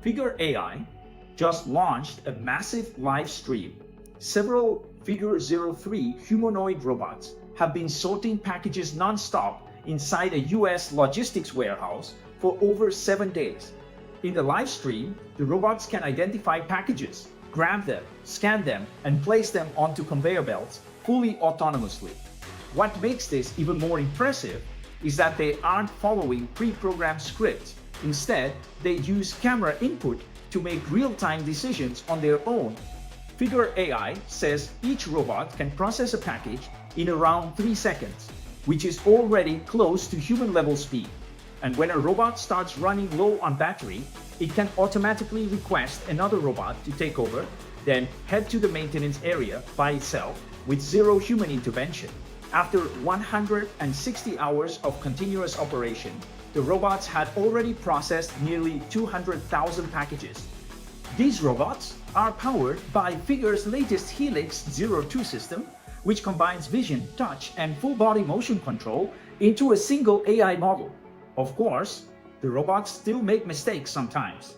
Figure AI just launched a massive live stream. Several Figure-03 humanoid robots have been sorting packages non-stop inside a US logistics warehouse for over 7 days. In the live stream, the robots can identify packages, grab them, scan them, and place them onto conveyor belts fully autonomously. What makes this even more impressive is that they aren't following pre-programmed scripts. Instead, they use camera input to make real-time decisions on their own. Figure AI says each robot can process a package in around 3 seconds, which is already close to human-level speed. And when a robot starts running low on battery, it can automatically request another robot to take over, then head to the maintenance area by itself with zero human intervention. After 160 hours of continuous operation, the robots had already processed nearly 200,000 packages. These robots are powered by Figure's latest Helix-02 system, which combines vision, touch, and full-body motion control into a single AI model. Of course, the robots still make mistakes sometimes.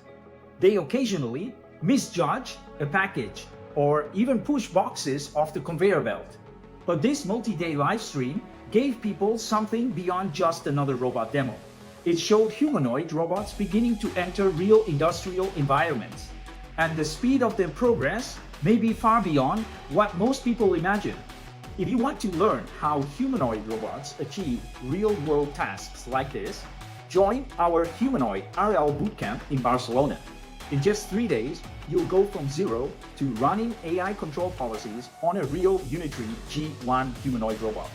They occasionally misjudge a package or even push boxes off the conveyor belt. But this multi-day live stream gave people something beyond just another robot demo. It showed humanoid robots beginning to enter real industrial environments. And the speed of their progress may be far beyond what most people imagine. If you want to learn how humanoid robots achieve real-world tasks like this, join our Humanoid RL Bootcamp in Barcelona. In just 3 days, you'll go from zero to running AI control policies on a real Unitary G1 humanoid robot.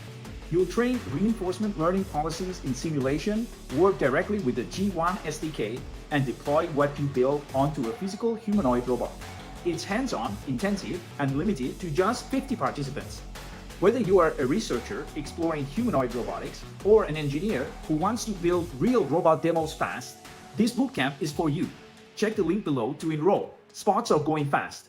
You'll train reinforcement learning policies in simulation, work directly with the G1 SDK, and deploy what you build onto a physical humanoid robot. It's hands-on, intensive, and limited to just 50 participants. Whether you are a researcher exploring humanoid robotics or an engineer who wants to build real robot demos fast, this bootcamp is for you. Check the link below to enroll. Spots are going fast.